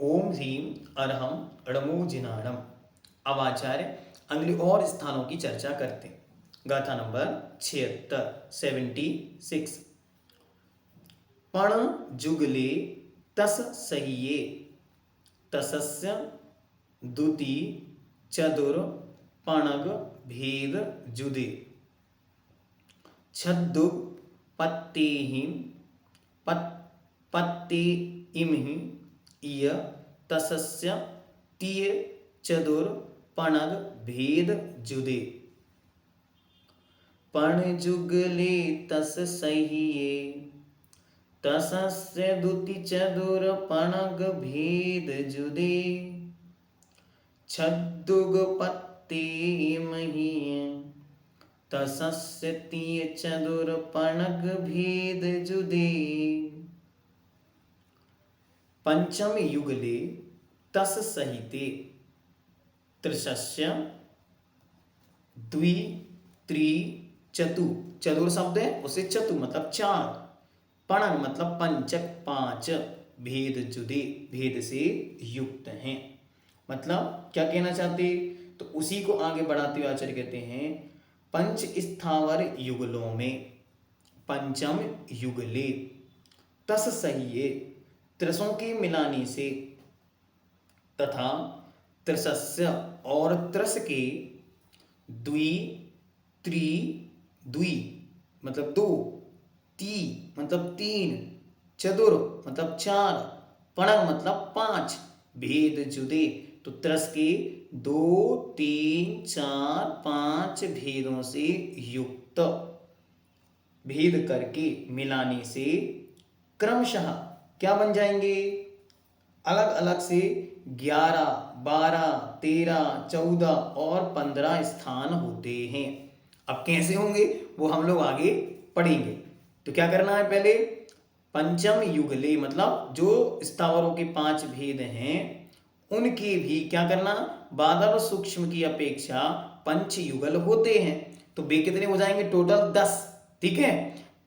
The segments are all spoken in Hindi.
ओम ह्रीम अरहम अड़मो जिनाणम। अब आचार्य अगले और स्थानों की चर्चा करते हैं। गाथा नंबर 76 पण जुगले तस सहिये तसस्य दुति चतुर पणग भेद जुदे छद्दुग पत्तेहिम पत्ते इमहि इय तसस्य तीय चतुर पणग भेद जुदे पण जुगले तस सहिये तसस्य दुति चतुर पणग भेद जुदे छद्दुग पत्ते इमहि तसस्य तीय चतुर पणग भेद जुदे पंचम युगले तस सहिते त्रिशस्य द्वि त्रि चतु चतुर शब्द है उसे चतु मतलब चार पणग मतलब पंचक पांच भेद जुदे भेद से युक्त हैं। मतलब क्या कहना चाहते तो उसी को आगे बढ़ाते हुए आचार्य कहते हैं पंच स्थावर युगलों में पंचम युगले तस सहिये त्रिसों के मिलाने से तथा त्रिसस्य और त्रस के द्वि त्रि द्वि मतलब दो ती मतलब तीन चतुर मतलब चार पणग मतलब पांच भेद जुदे तो त्रस के दो तीन चार पांच भेदों से युक्त भेद करके मिलाने से क्रमशः क्या बन जाएंगे अलग अलग से 11 12 13 14 और 15 स्थान होते हैं। अब कैसे होंगे वो हम लोग आगे पढ़ेंगे। तो क्या करना है पहले पंचम युगले मतलब जो स्थावरों के 5 भेद हैं उनके भी क्या करना बादल सूक्ष्म की अपेक्षा पंच युगल होते हैं। तो वे कितने हो जाएंगे टोटल 10। ठीक है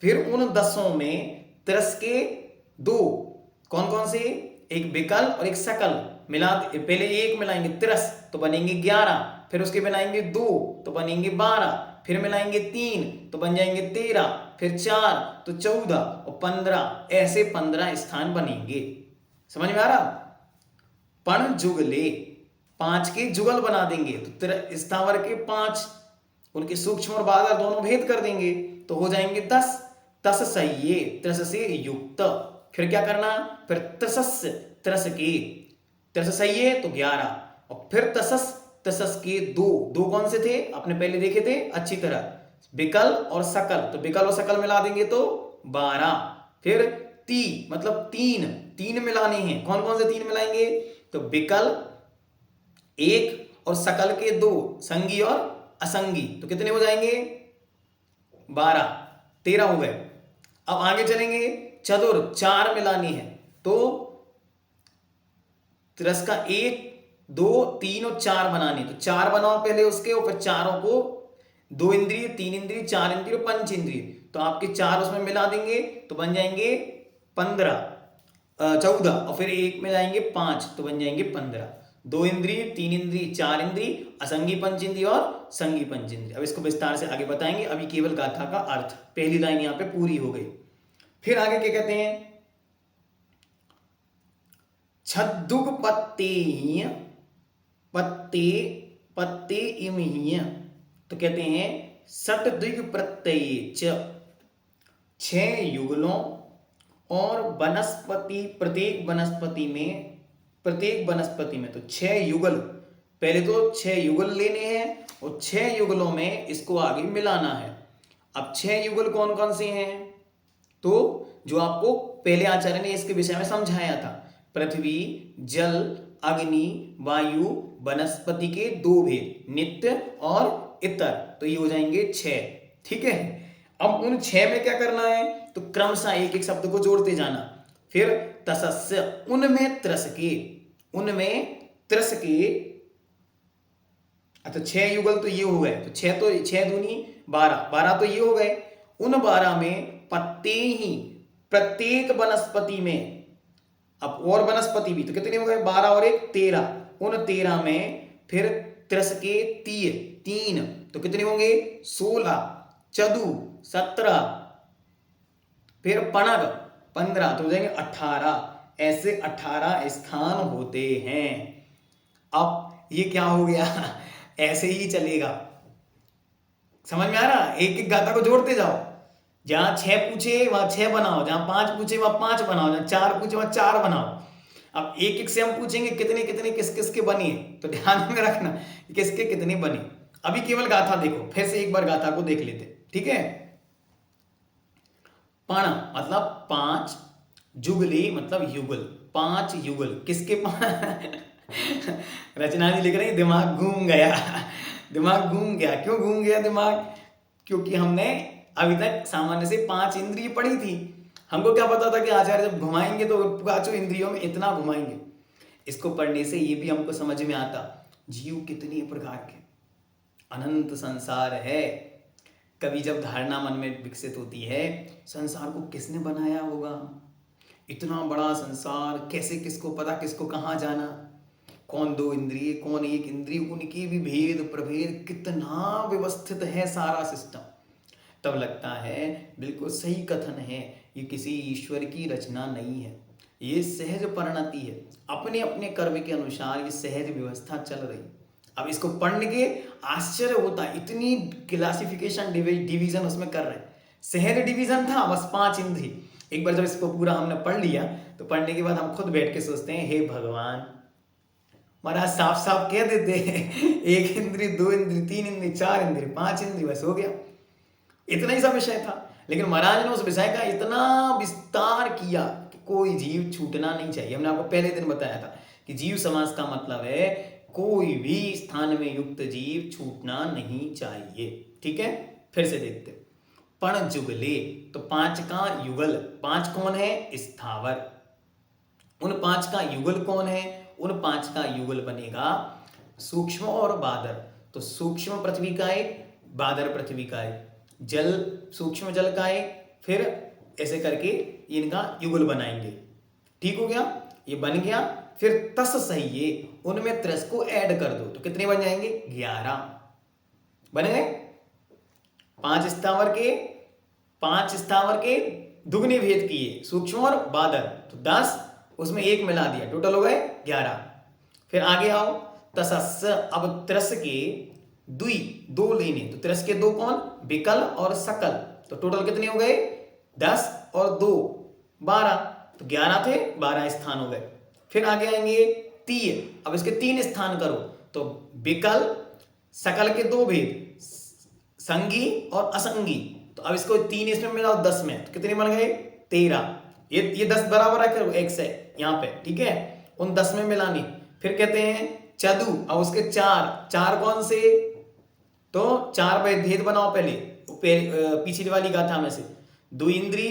फिर उन 10 में त्रस के दो कौन कौन से एक विकल और एक सकल मिला पहले एक मिलाएंगे त्रस तो बनेंगे 11 फिर उसके बनाएंगे 2 तो बनेंगे 12 फिर मिलाएंगे 3 तो बन जाएंगे 13 फिर 4 तो 14 और 15 ऐसे 15 स्थान बनेंगे। समझ में आ रहा पण जुगले 5 के जुगल बना देंगे तो स्थावर के 5 उनके सूक्ष्म और बादल दोनों भेद कर देंगे तो हो जाएंगे 10 तस सहिये त्रस से युक्त। फिर क्या करना फिर तसस्य त्रस के त्रस सहिये तो 11 और फिर तसस के दो कौन से थे आपने पहले देखे थे अच्छी तरह विकल और सकल तो विकल और सकल मिला देंगे तो 12 फिर ती मतलब तीन मिलाने हैं कौन कौन से 3 मिलाएंगे तो विकल 1 और सकल के 2 संगी और असंगी तो कितने हो जाएंगे 12 13 हो गए। अब आगे चलेंगे चतुर 4 मिलानी है तो त्रस का 1 2 3 और 4 बनाने तो 4 बनाओ पहले उसके और फिर चारों को 2 इंद्रिय 3 इंद्रिय 4 इंद्रिय 5 इंद्रिय तो आपके 4 उसमें मिला देंगे तो बन जाएंगे 15 14 और फिर एक में जाएंगे 5 तो बन जाएंगे 15 2 इंद्रिय 3 इंद्रिय 4 इंद्रिय असंगी पंच इंद्रिय और संगी पंच इंद्रिय। अब इसको विस्तार से आगे बताएंगे अभी केवल गाथा का अर्थ पहली लाइन यहां पे पूरी हो गई। फिर आगे क्या कहते हैं छद्दुग पत्ते इमहिय तो कहते हैं सट द्विग प्रत्यय 6 युगलों और वनस्पति प्रत्येक वनस्पति में तो 6 युगल पहले तो 6 युगल लेने हैं और 6 युगलों में इसको आगे मिलाना है। अब 6 युगल कौन कौन से हैं तो जो आपको पहले आचार्य ने इसके विषय में समझाया था पृथ्वी जल अग्नि वायु वनस्पति के 2 भेद नित्य और इतर तो ये हो जाएंगे 6। ठीक है अब उन 6 में क्या करना है तो क्रमशः एक एक शब्द को जोड़ते जाना। फिर तसस्य उनमें त्रस के तो 6 युगल तो ये हो गए तो 6 दूनी 12 तो ये हो गए। उन 12 में पत्ते ही प्रत्येक वनस्पति में अब और वनस्पति भी, तो कितने हो गए 12 और 1 13, उन 13 में फिर त्रस के तीन, तो कितने होंगे 16, चतु 17, फिर पणग 15, तो हो जाएंगे 18। ऐसे 18 स्थान होते हैं। अब ये क्या हो गया ऐसे ही चलेगा, समझ में आ रहा? एक एक गाथा को जोड़ते जाओ, जहां 6 पूछे वहां 6 बनाओ, जहां 5 पूछे वहां 5 बनाओ, जहां 4 पूछे वहां 4 बनाओ। अब एक एक से हम पूछेंगे कितने कितने किस किस के बने, तो ध्यान में रखना किसके कितने बने। अभी केवल गाथा देखो, फिर से एक बार गाथा को देख लेते, ठीक है। पण मतलब 5, जुगली मतलब युगल, 5 युगल किसके रचना जी लिख रही दिमाग घूम गया दिमाग घूम गया। क्यों घूम गया दिमाग? क्योंकि हमने अभी तक सामान्य से 5 इंद्रिय पढ़ी थी। हमको क्या पता था कि आचार्य जब घुमाएंगे तो 5 इंद्रियों में इतना घुमाएंगे। इसको पढ़ने से ये भी हमको समझ में आता जीव कितने प्रकार के, अनंत संसार है। कभी जब धारणा मन में विकसित होती है संसार को किसने बनाया होगा, इतना बड़ा संसार कैसे, किसको पता किसको कहाँ जाना, कौन 2 इंद्रिय कौन 1 इंद्रिय, उनकी भी भेद प्रभेद, कितना व्यवस्थित है सारा सिस्टम। तब लगता है बिल्कुल सही कथन है, ये किसी ईश्वर की रचना नहीं है, ये सहज परिणति है, अपने अपने कर्म के अनुसार ये सहज व्यवस्था चल रही। अब इसको पढ़ने के आश्चर्य होता है, इतनी क्लासिफिकेशन डिवीजन उसमें कर रहे हैं। सहज डिवीजन था बस 5 इंद्रिय। एक बार जब इसको पूरा हमने पढ़ लिया तो पढ़ने के बाद हम खुद बैठ के सोचते हैं हे भगवान, महाराज साफ साफ कह देते हैं 1 इंद्रिय 2 इंद्रिय 3 इंद्रिय 4 इंद्रिय 5 इंद्रिय, बस हो गया, इतना ही सा विषय था। लेकिन महाराज ने उस विषय का इतना विस्तार किया कि कोई जीव छूटना नहीं चाहिए। हमने आपको पहले दिन बताया था कि जीव समास का मतलब है कोई भी स्थान में युक्त जीव छूटना नहीं चाहिए, ठीक है। फिर से देखते, पण जुगले, तो 5 का युगल, 5 कौन है स्थावर, उन 5 का युगल कौन है, उन 5 का युगल बनेगा सूक्ष्म और बादर। तो सूक्ष्म पृथ्वी का एक, बादर पृथ्वी का एक, जल सूक्ष्म जल का एक, फिर ऐसे करके इनका युगल बनाएंगे, ठीक हो गया, ये बन गया। फिर तस सही उनमें त्रस को ऐड कर दो तो कितने बन जाएंगे 11 बने गए। 5 स्थावर के दुगने भेद किए सूक्ष्म और बादर, तो 10, उसमें 1 मिला दिया, टोटल हो गए 11। फिर आगे आओ तसस्, अब त्रस के दुई 2 लेने, तो त्रस के 2 कौन, विकल और सकल, तो टोटल कितने हो गए 10 और 2 12, तो 11 थे 12 स्थान हो गए। फिर आगे आएंगे तीय, अब इसके 3 स्थान करो, तो विकल सकल के 2 भेद संगी और असंगी, तो अब इसको 3 इसमें मिलाओ 10 में, तो कितने बन गए 13। ये 10 बराबर रखे 1 से यहाँ पे, ठीक है, उन 10 में मिलानी। फिर कहते हैं चदु, अब उसके 4 कौन से, तो 4 भेद बनाओ पहले पिछली वाली गाथा में से, 2 इंद्री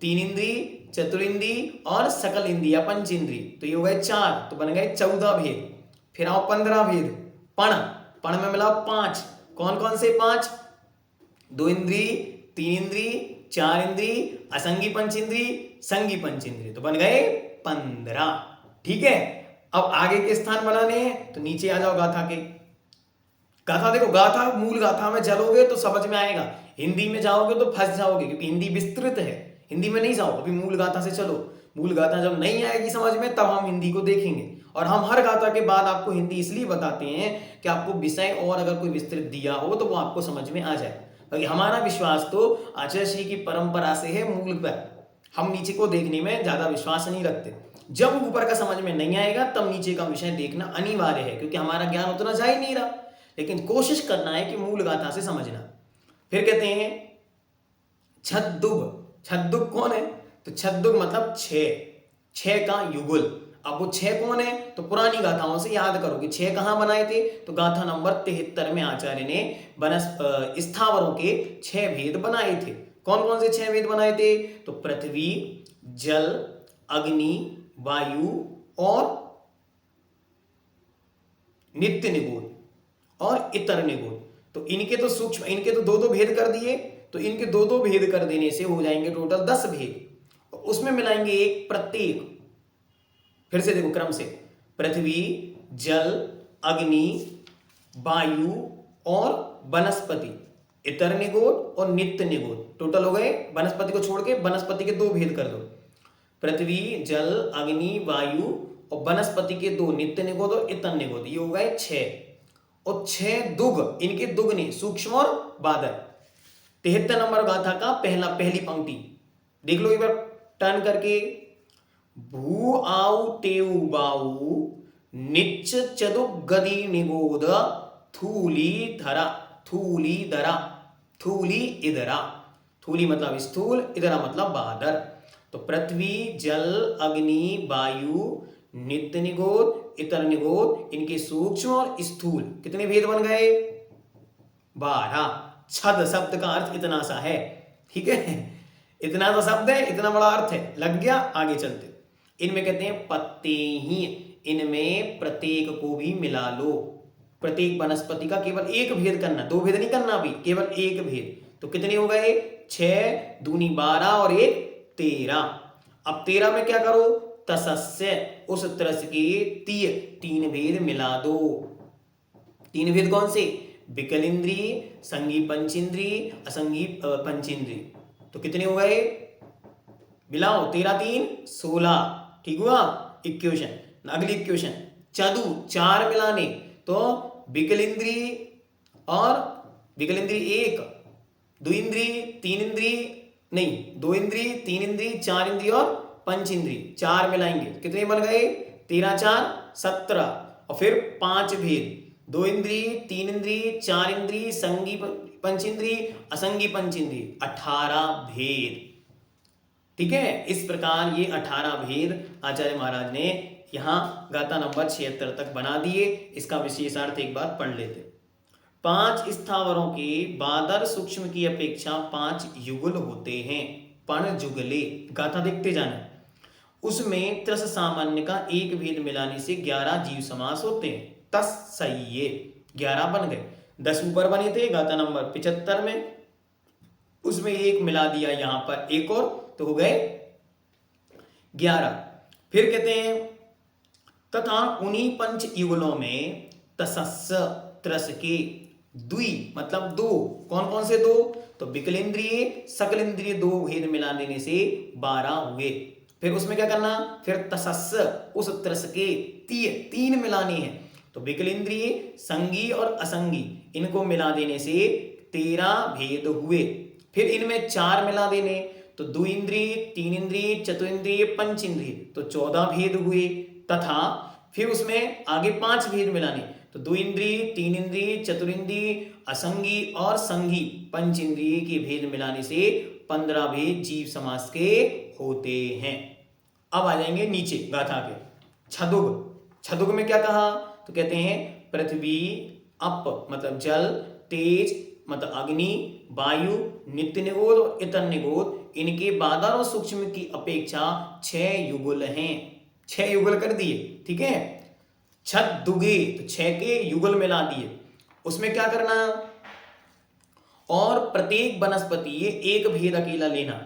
3 इंद्री चतुरिंद्री और सकल इंद्री या पंच इंद्री, तो ये हो गए 4, तो बन गए 14 भेद। फिर आओ 15 भेद, पण में मिलाओ 5, कौन कौन से 5, 2 इंद्री 3 इंद्री 4 इंद्री असंगी पंच इंद्री संगी पंच इंद्री, तो बन गए 15, ठीक है। अब आगे के स्थान बनाने हैं, तो नीचे आ जाओ गाथा के। गाथा देखो, गाथा मूल गाथा में चलोगे तो समझ में आएगा, हिंदी में जाओगे तो फंस जाओगे क्योंकि हिंदी विस्तृत है, हिंदी में नहीं जाओ, अभी मूल गाथा से चलो। मूल गाथा जब नहीं आएगी समझ में तब हम हिंदी को देखेंगे, और हम हर गाथा के बाद आपको हिंदी इसलिए बताते हैं कि आपको विषय और अगर कोई विस्तृत दिया हो तो वो आपको समझ में आ जाए। क्योंकि हमारा विश्वास तो आचार्य श्री की परंपरा से है मूल पर, हम नीचे को देखने में ज्यादा विश्वास नहीं रखते। जब ऊपर का समझ में नहीं आएगा तब नीचे का विषय देखना अनिवार्य है, क्योंकि हमारा ज्ञान उतना जा ही नहीं रहा, लेकिन कोशिश करना है कि मूल गाथा से समझना। फिर कहते हैं छद्दुग, छद्दुग कौन है, तो छद्दुग मतलब 6 का युगल। अब वो 6 कौन है, तो पुरानी गाथाओं से याद करो कि 6 कहां बनाए थे, तो गाथा नंबर 73 में आचार्य ने स्थावरों के 6 भेद बनाए थे। कौन कौन से 6 भेद बनाए थे, तो पृथ्वी जल अग्नि वायु और नित्य निगूढ़ और इतर निगूढ़। तो इनके तो सूक्ष्म, इनके तो 2 भेद कर दिए, तो इनके 2 भेद कर देने से हो जाएंगे टोटल 10 भेद, उसमें मिलाएंगे एक प्रत्येक, फिर से देखो क्रम से, पृथ्वी, जल, अग्नि, वायु और वनस्पति, इतर निगोद और नित्य निगोद, टोटल हो गए। वनस्पति को छोड़ के वनस्पति के दो भेद कर दो, पृथ्वी, जल, अग्नि, वायु और वनस्पति के दो, नित्य निगोद और इतर निगोद, ये हो गए 6। और 6 दुग, इनके दुगने सूक्ष्म और बादल। 73 नंबर गाथा का पहली पंक्ति देख लो एक बार टर्न करके। भू आउ टेउ बाऊ निच चदु गदी निगोद थूली धरा, थूली धरा, थूली इधरा, थूली मतलब स्थूल, इधरा मतलब बादर। तो पृथ्वी, जल, अग्नि, वायु, नित्य निगोद, इतर निगोद, इनके सूक्ष्म और स्थूल कितने भेद बन गए? 12। छद शब्द का अर्थ इतना सा है, ठीक है, इतना सा शब्द है, इतना बड़ा अर्थ है, लग गया। आगे चलते, इनमें कहते हैं पत्ते ही, इनमें प्रत्येक को भी मिला लो। प्रत्येक वनस्पति का केवल एक भेद करना, दो भेद नहीं करना, अभी केवल एक भेद। तो कितने हो गए? 6 दूनी 12 और 1 13। अब 13 में क्या करो? तसस्य, उस त्रस के 3 भेद मिला दो। 3 भेद कौन से? विकल इंद्रिय, संगी पंचेंद्रिय, असंगी पंचेंद्रिय। तो कितने हो गए? मिलाओ, 13 3 16, ठीक हुआ। इक्वेशन, अगली इक्वेशन, चतु 4 मिलाने, तो विकल इंद्रिय और विकल इंद्रिय 1, 2 इंद्रिय 3 इंद्रिय, नहीं 2 इंद्रिय 3 इंद्रिय 4 इंद्रिय और पंच इंद्रिय, 4 मिलाएंगे कितने बन गए? 13 4 17। और फिर 5 भेद, 2 इंद्रिय 3 इंद्रिय 4 इंद्रिय, संगी पंचेंद्रिय, असंगी पंचेंद्रिय, 18 भेद। ठीक है, इस प्रकार ये 18 भेद आचार्य महाराज ने यहां गाथा नंबर 76 तक बना दिए। इसका विशेषार्थ एक बार पढ़ लेते। 5 स्थावरों के बादर सूक्ष्म की अपेक्षा 5 युगल होते हैं। पण जुगले, गाथा देखते जाना। उसमें त्रस सामान्य का एक भेद मिलाने से 11 जीव समास होते हैं। तस सही, ये 11 बन गए। 10 ऊपर बने थे गाथा नंबर 75 में, उसमें एक मिला दिया यहां पर एक और, तो हो गए 11। फिर कहते हैं तथा उन्हीं पंच युगलों में तसस्स, त्रस के द्वि मतलब 2, कौन कौन से 2? तो विकलेंद्रिय, सकलेंद्रिय 2 भेद मिला देने से 12 हुए। फिर उसमें क्या करना? फिर तसस्स, उस त्रस के 3 मिलाने हैं। तो विकलेंद्रिय, संगी और असंगी, इनको मिला देने से 13 भेद हुए। फिर इनमें 4 मिला देने, तो 2 इंद्रिय 3 इंद्रिय चतुरिंद्रिय पंच इंद्रिय, तो 14 भेद हुए। तथा फिर उसमें आगे 5 भेद मिलाने, तो 2 इंद्रिय 3 इंद्रिय चतुरिंद्रिय असंगी और संगी पंच इंद्रिय के भेद मिलाने से 15 भेद जीव समास के होते हैं। अब आ जाएंगे नीचे गाथा के छदुग। छदुग में क्या कहा? तो कहते हैं पृथ्वी, अप मतलब जल, तेज मतलब अग्नि, वायु, नित्य निगोद और इतर निगोद, इनके बादर और सूक्ष्म की अपेक्षा 6 युगल हैं। 6 युगल कर दिए, ठीक है। छद दुगे, तो 6 के युगल मिला दिए। उसमें क्या करना? और प्रत्येक वनस्पति ये एक भेद अकेला लेना।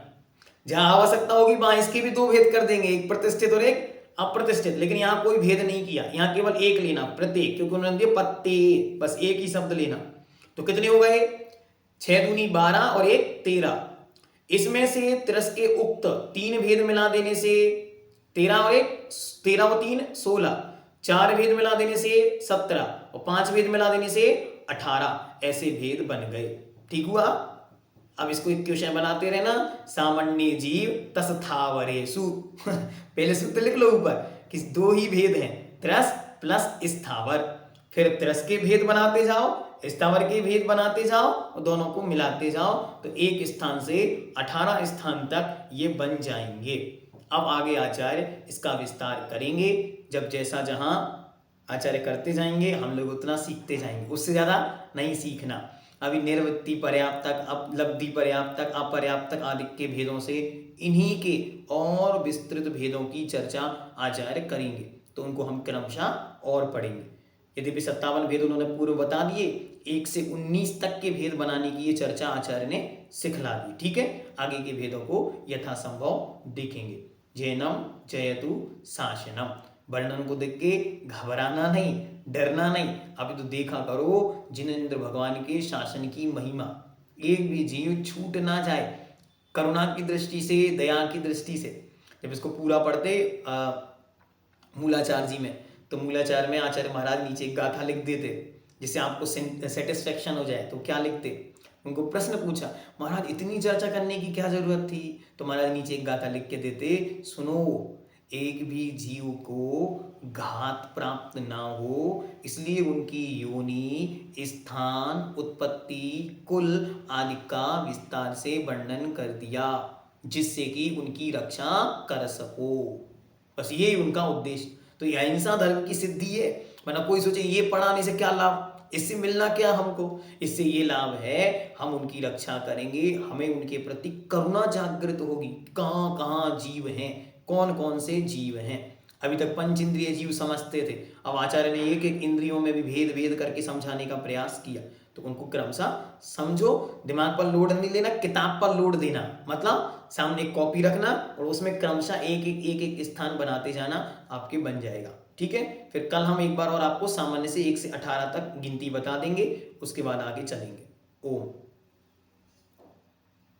जहां आवश्यकता होगी वहां इसके भी 2 भेद कर देंगे, एक प्रतिष्ठित और एक अप्रतिष्ठित। लेकिन यहां कोई भेद नहीं किया, यहां केवल एक लेना प्रत्येक, क्योंकि उन्होंने दिया पत्ते, बस एक ही शब्द लेना। तो कितने हो गए? 6 दूनी 12 और 1 13। इसमें से तिरस के उक्त 3 भेद मिला देने से 13 और 3 16, 4 भेद मिला देने से 17 और 5 भेद मिला देने से 18, ऐसे भेद बन गए। ठीक हुआ। अब इसको एक क्वेश्चन बनाते रहना। सामान्य जीव तस्थावरेषु पहले सूत्र लिख लो ऊपर कि 2 ही भेद हैं, त्रस प्लस स्थावर। फिर त्रस के भेद बनाते जाओ, स्थावर के भेद बनाते जाओ और दोनों को मिलाते जाओ, तो एक स्थान से 18 स्थान तक ये बन जाएंगे। अब आगे आचार्य इसका विस्तार करेंगे। जब जैसा जहां आचार्य करते जाएंगे हम लोग उतना सीखते जाएंगे, उससे ज्यादा नहीं सीखना। अभी निर्वृत्ति पर्याप्तक, उपलब्धि पर्याप्तक, अपर्याप्तक आदि के भेदों से इन्हीं के और विस्तृत भेदों की चर्चा आचार्य करेंगे, तो उनको हम क्रमशः और पढ़ेंगे। यद्यपि 57 भेद उन्होंने पूर्व बता दिए, 1 से 19 तक के भेद बनाने की ये चर्चा आचार्य ने सिखला दी। ठीक है, आगे के भेदों को यथासंभव देखेंगे। जैनम जयतु शासनम। वर्णन को देख के घबराना नहीं, डरना नहीं। अभी तो देखा करो जिनेंद्र भगवान के शासन की महिमा, एक भी जीव छूट ना जाए करुणा की दृष्टि से, दया की दृष्टि से। जब इसको पूरा पढ़ते मूलाचार जी में, तो मूलाचार में आचार्य महाराज नीचे एक गाथा लिख देते जिससे आपको सेटिस्फेक्शन हो जाए। तो क्या लिखते, उनको प्रश्न पूछा महाराज इतनी चर्चा करने की क्या जरूरत थी, तो महाराज नीचे एक गाथा लिख के देते, सुनो एक भी जीव को घात प्राप्त ना हो, इसलिए उनकी योनि, स्थान, उत्पत्ति, कुल आदि का विस्तार से वर्णन कर दिया, जिससे कि उनकी रक्षा कर सको। बस यही उनका उद्देश्य। तो ये अहिंसा धर्म की सिद्धि है। वरना कोई सोचे ये पढ़ाने से क्या लाभ, इससे मिलना क्या हमको, इससे ये लाभ है हम उनकी रक्षा करेंगे, हमें उनके प्रति करुणा जागृत होगी। कहाँ कहाँ जीव हैं, कौन कौन से जीव हैं। अभी तक पंच इंद्रिय जीव समझते थे, अब आचार्य ने एक एक इंद्रियों में भी भेद भेद करके समझाने का प्रयास किया। तो उनको क्रमशः समझो, दिमाग पर लोड नहीं लेना, किताब पर लोड देना, मतलब सामने एक कॉपी रखना और उसमें क्रमशः एक एक स्थान बनाते जाना, आपके बन जाएगा। ठीक है, फिर कल हम एक बार और आपको सामान्य से 1 से 18 तक गिनती बता देंगे, उसके बाद आगे चलेंगे। ओम।